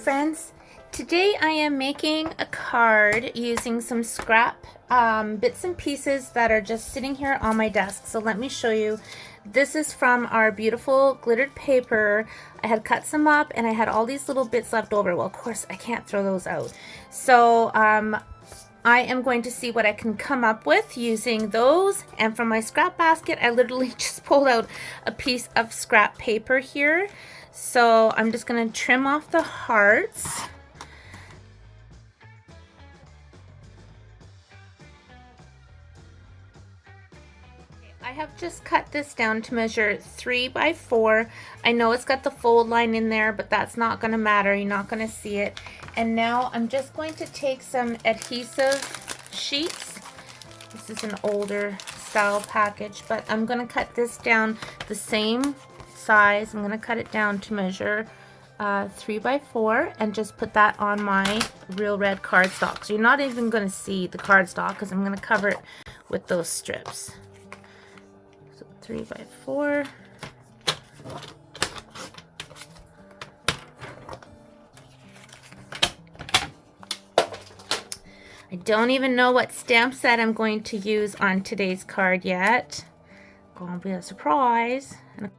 friends. Today I am making a card using some scrap bits and pieces that are just sitting here on my desk. So let me show you. This is from our beautiful glittered paper. I had cut some up and I had all these little bits left over. Well, of course I can't throw those out. So I am going to see what I can come up with using those. And from my scrap basket, I literally just pulled out a piece of scrap paper here. So I'm just going to trim off the hearts. I have just cut this down to measure 3 by 4. I know it's got the fold line in there, but that's not going to matter. You're not going to see it. And now I'm just going to take some adhesive sheets. This is an older style package, but I'm going to cut this down the same size. I'm going to cut it down to measure 3 by 4 and just put that on my real red cardstock. So you're not even going to see the cardstock because I'm going to cover it with those strips. 3 by 4. I don't even know what stamp set I'm going to use on today's card yet. Gonna be a surprise. Give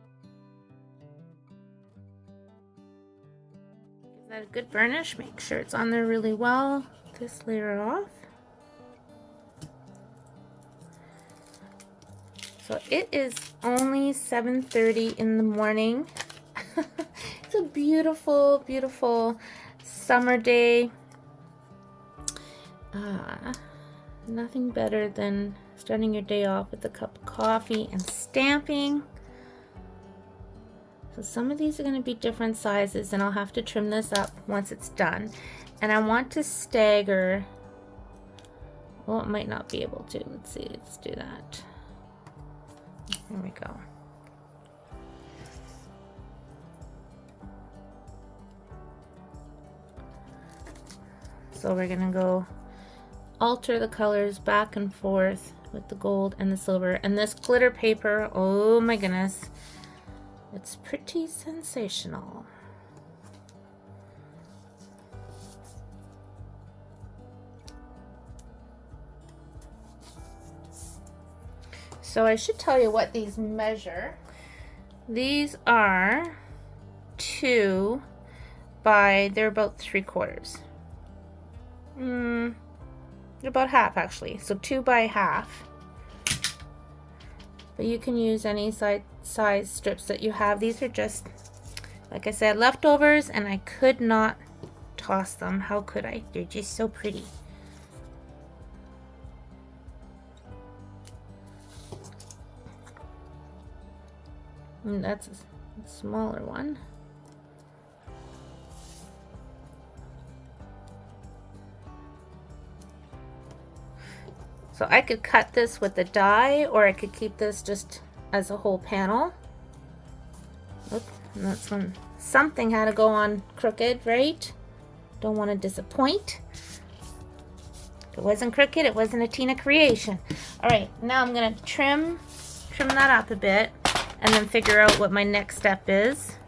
that a good burnish. Make sure it's on there really well. This layer off. So it is only 7:30 in the morning. It's a beautiful, beautiful summer day. Nothing better than starting your day off with a cup of coffee and stamping. So some of these are going to be different sizes and I'll have to trim this up once it's done. And I want to stagger. Well, it might not be able to. Let's see, let's do that. There we go. So we're gonna go alter the colors back and forth with the gold and the silver. And this glitter paper, oh my goodness, it's pretty sensational. So I should tell you what these measure. These are 2 by, they're about 3/4. They're about half actually. So 2 by half. But you can use any size strips that you have. These are just, like I said, leftovers and I could not toss them. How could I? They're just so pretty. And that's a smaller one. So I could cut this with a die, or I could keep this just as a whole panel. Look, and that's when something had to go on crooked, right? Don't want to disappoint. If it wasn't crooked, it wasn't a Tina creation. All right, now I'm gonna trim that up a bit. And then figure out what my next step is.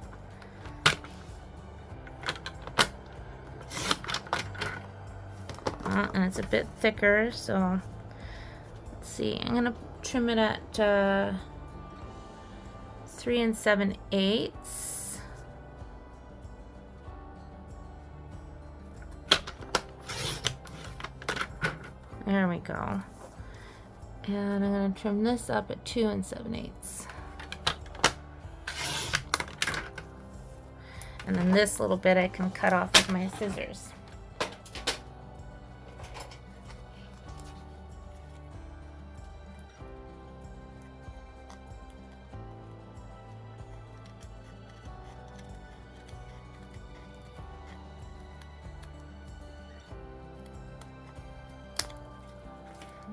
And it's a bit thicker, so let's see. I'm gonna trim it at 3 7/8. There we go. And I'm gonna trim this up at 2 7/8. And then this little bit I can cut off with my scissors.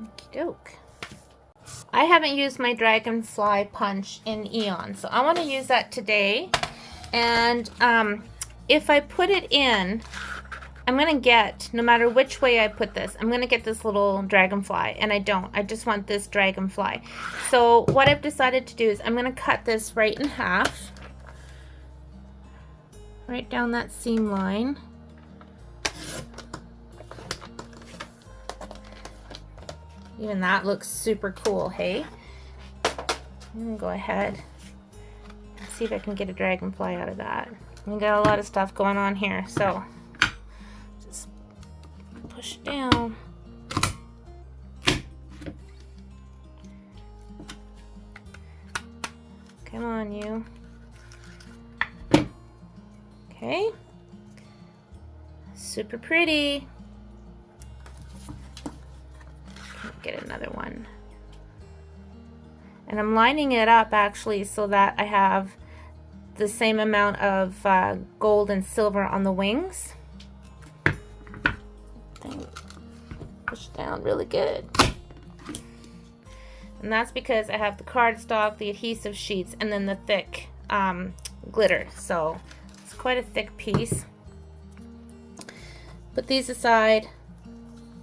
Okey-doke. I haven't used my dragonfly punch in eons, so I want to use that today. And if I put it in, I'm going to get, no matter which way I put this, I'm going to get this little dragonfly. And I don't. I just want this dragonfly. So what I've decided to do is I'm going to cut this right in half. Right down that seam line. Even that looks super cool, hey? I'm gonna go ahead and see if I can get a dragonfly out of that. We got a lot of stuff going on here, so just push it down. Come on, you. Okay. Super pretty. Get another one. And I'm lining it up actually so that I have the same amount of gold and silver on the wings. Push down really good. And that's because I have the cardstock, the adhesive sheets, and then the thick glitter. So it's quite a thick piece. Put these aside,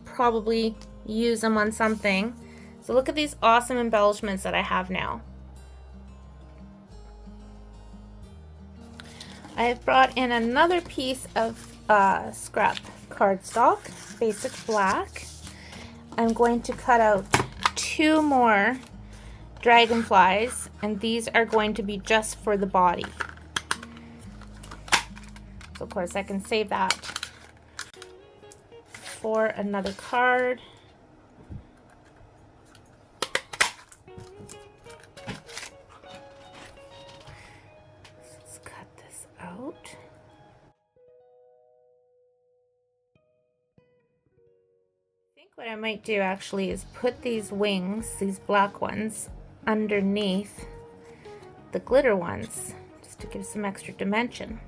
probably use them on something. So look at these awesome embellishments that I have now. I have brought in another piece of scrap cardstock, basic black. I'm going to cut out 2 more dragonflies, and these are going to be just for the body. So of course I can save that for another card. Let's cut this out. I think what I might do actually is put these wings, these black ones, underneath the glitter ones, just to give some extra dimension.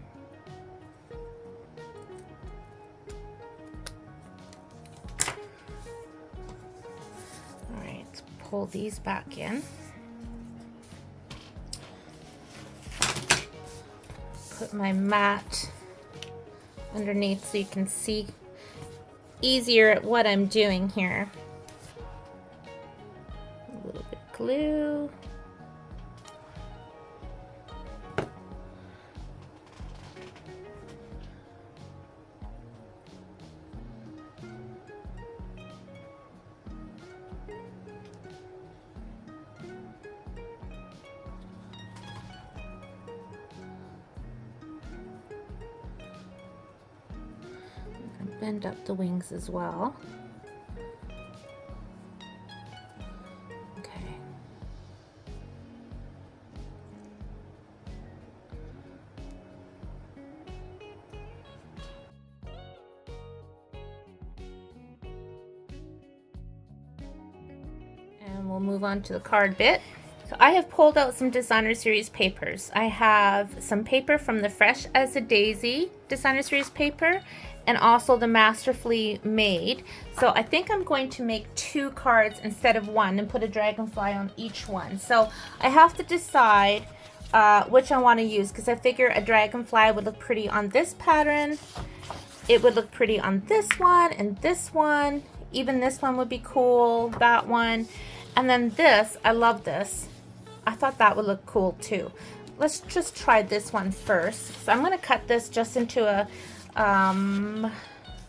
Alright, let's pull these back in. Put my mat underneath so you can see easier at what I'm doing here. A little bit of glue. Bend up the wings as well. Okay. And we'll move on to the card bit. So I have pulled out some designer series papers. I have some paper from the Fresh as a Daisy designer series paper, and also the Masterfully Made. So I think I'm going to make 2 cards instead of 1 and put a dragonfly on each one. So I have to decide which I want to use, because I figure a dragonfly would look pretty on this pattern. It would look pretty on this one and this one. Even this one would be cool, that one. And then this, I love this. I thought that would look cool too. Let's just try this one first. So I'm going to cut this just into a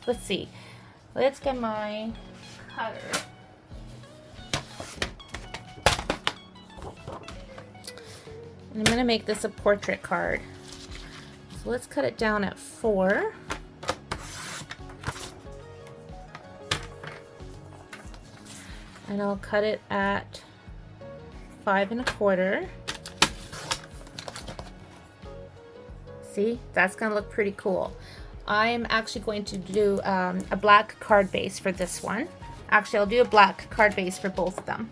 let's see. Let's get my cutter. And I'm going to make this a portrait card. So let's cut it down at 4. And I'll cut it at 5 1/4. See, that's going to look pretty cool. I'm actually going to do a black card base for this one. Actually, I'll do a black card base for both of them.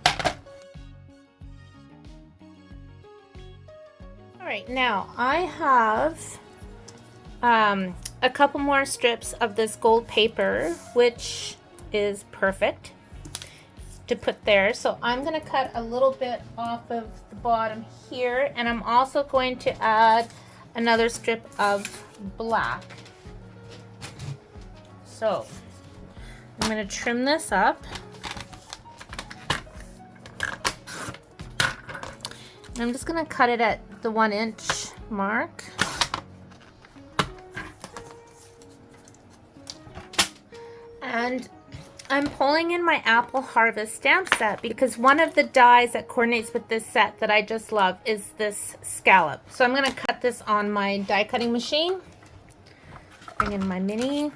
Alright, now I have a couple more strips of this gold paper, which is perfect to put there. So I'm going to cut a little bit off of the bottom here, and I'm also going to add another strip of black. So I'm going to trim this up. And I'm just going to cut it at the 1-inch mark. And I'm pulling in my Apple Harvest stamp set because one of the dies that coordinates with this set that I just love is this scallop. So I'm going to cut this on my die cutting machine. Bring in my mini.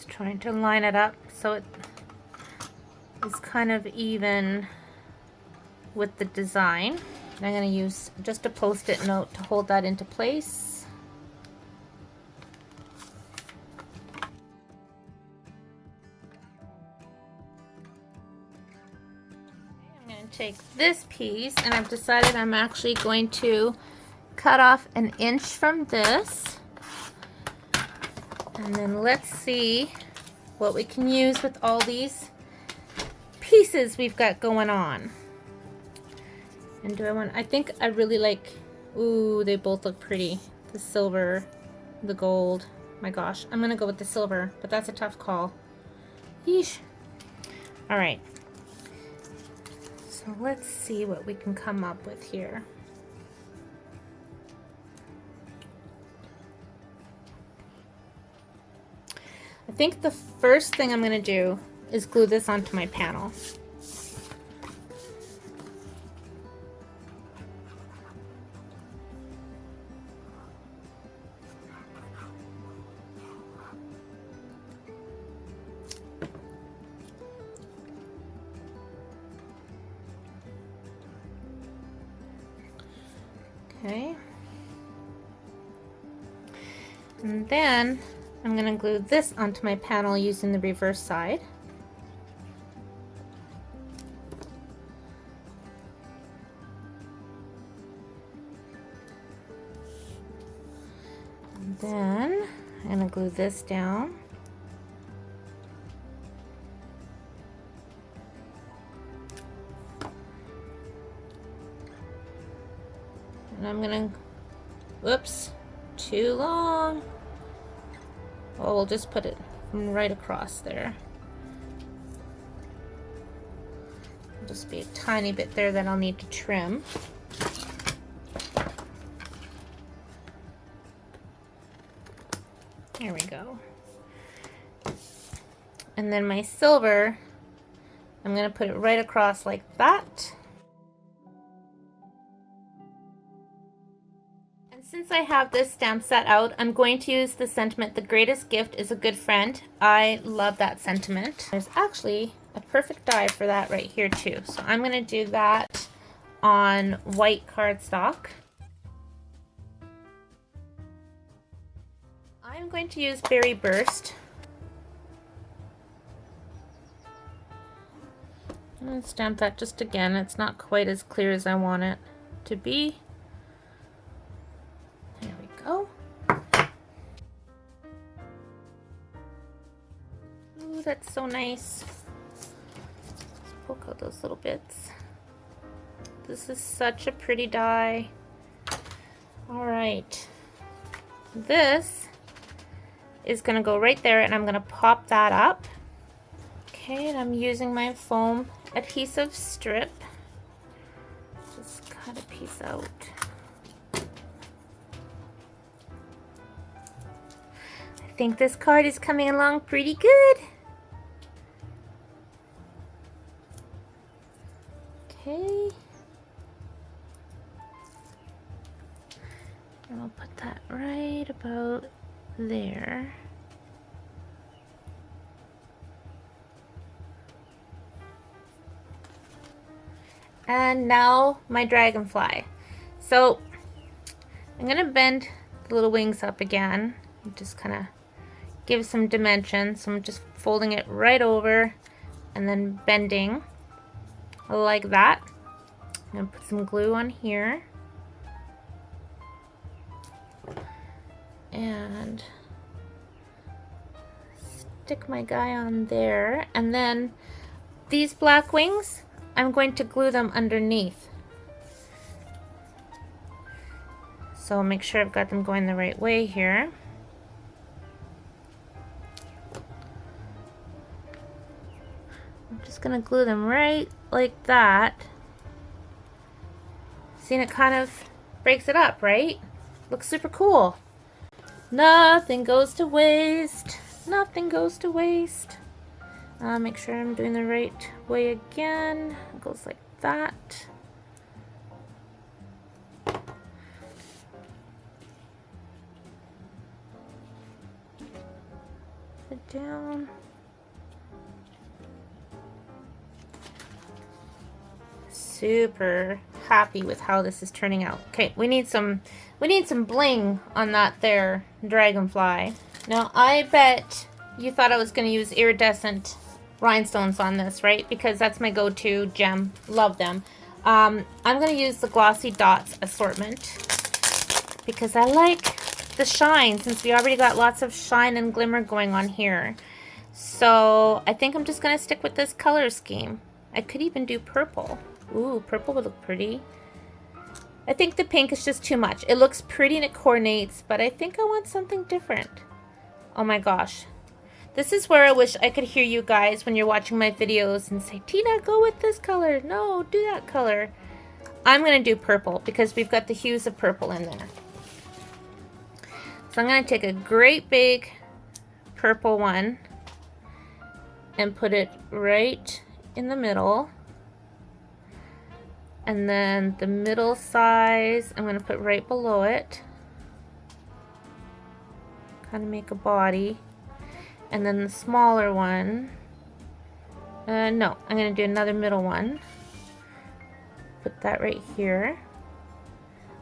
Trying to line it up so it is kind of even with the design. And I'm going to use just a post-it note to hold that into place. I'm going to take this piece, and I've decided I'm actually going to cut off an inch from this. And then let's see what we can use with all these pieces we've got going on. And do I want, I think I really like, ooh, they both look pretty. The silver, the gold. My gosh, I'm gonna go with the silver, but that's a tough call. Yeesh. All right. So let's see what we can come up with here. I think the first thing I'm going to do is glue this onto my panel. Okay. And then I'm going to glue this onto my panel using the reverse side. And then I'm going to glue this down. And I'm going to, whoops, too long. Well, we'll just put it right across there. There'll just be a tiny bit there that I'll need to trim. There we go. And then my silver, I'm going to put it right across like that. Since I have this stamp set out, I'm going to use the sentiment, the greatest gift is a good friend. I love that sentiment. There's actually a perfect die for that right here too. So I'm going to do that on white cardstock. I'm going to use Berry Burst. I'm going to stamp that just again. It's not quite as clear as I want it to be. There we go. Ooh, that's so nice. Let's poke out those little bits. This is such a pretty die. All right. This is gonna go right there, and I'm gonna pop that up. Okay, and I'm using my foam adhesive strip. Just cut a piece out. I think this card is coming along pretty good. Okay. And I'll put that right about there. And now my dragonfly. So I'm gonna bend the little wings up again and just kind of give some dimension. So I'm just folding it right over and then bending like that. I'm gonna put some glue on here and stick my guy on there, and then these black wings, I'm going to glue them underneath. So make sure I've got them going the right way here. just gonna glue them right like that. See, and it kind of breaks it up, right? Looks super cool. Nothing goes to waste. Nothing goes to waste. Make sure I'm doing the right way again. It goes like that. Put it down. Super happy with how this is turning out. Okay, we need some bling on that there dragonfly. Now I bet you thought I was going to use iridescent rhinestones on this, right? Because that's my go-to gem. Love them. I'm going to use the Glossy Dots assortment because I like the shine, since we already got lots of shine and glimmer going on here. So I think I'm just going to stick with this color scheme. I could even do purple. Ooh, purple would look pretty. I think the pink is just too much. It looks pretty and it coordinates, but I think I want something different. Oh my gosh. This is where I wish I could hear you guys when you're watching my videos and say, Tina, go with this color. No, do that color. I'm going to do purple because we've got the hues of purple in there. So I'm going to take a great big purple one and put it right in the middle. And then the middle size, I'm going to put right below it. Kind of make a body. And then the smaller one, no, I'm going to do another middle one. Put that right here.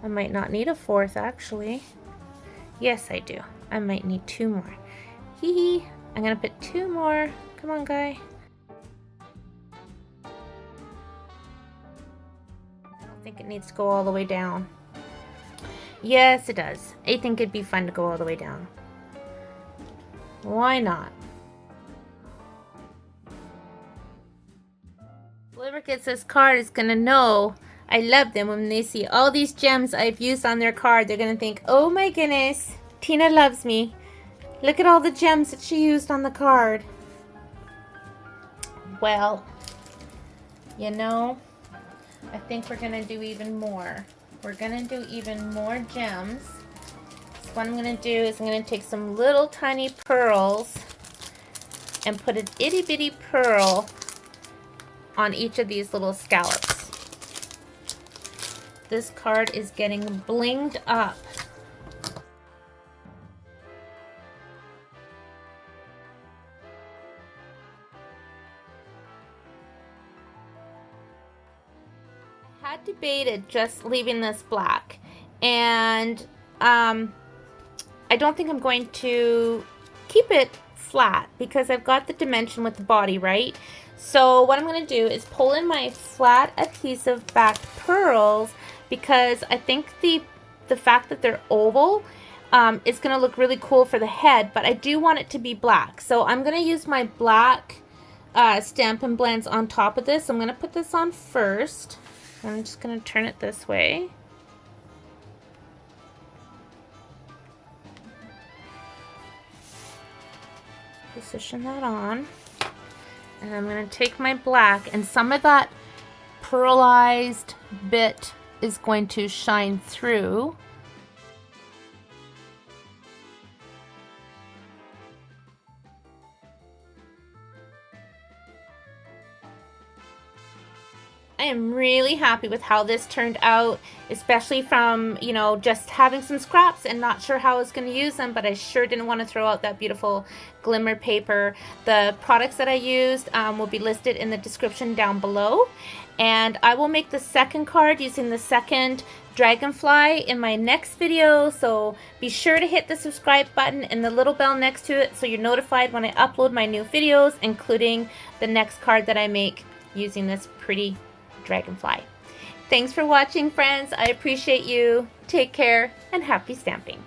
I might not need a fourth, actually. Yes, I do. I might need two more. Hee hee. I'm going to put two more. Come on, guy. I don't think it needs to go all the way down. Yes, it does. I think it'd be fun to go all the way down. Why not? Whoever gets this card is going to know I love them. When they see all these gems I've used on their card, they're going to think, oh my goodness, Tina loves me. Look at all the gems that she used on the card. Well, you know, I think we're going to do even more. We're going to do even more gems. What I'm going to do is I'm going to take some little tiny pearls and put an itty bitty pearl on each of these little scallops. This card is getting blinged up. I had debated just leaving this black, and I don't think I'm going to keep it flat because I've got the dimension with the body, right? So what I'm going to do is pull in my flat adhesive back pearls because I think the fact that they're oval is going to look really cool for the head, but I do want it to be black. So I'm going to use my black Stampin' Blends on top of this. I'm going to put this on first. I'm just going to turn it this way. Position that on, and I'm going to take my black, and some of that pearlized bit is going to shine through. I am really happy with how this turned out, especially from, you know, just having some scraps and not sure how I was going to use them, but I sure didn't want to throw out that beautiful glimmer paper. The products that I used will be listed in the description down below, and I will make the second card using the second dragonfly in my next video, so be sure to hit the subscribe button and the little bell next to it so you're notified when I upload my new videos, including the next card that I make using this pretty dragonfly. Thanks for watching, friends. I appreciate you. Take care and happy stamping.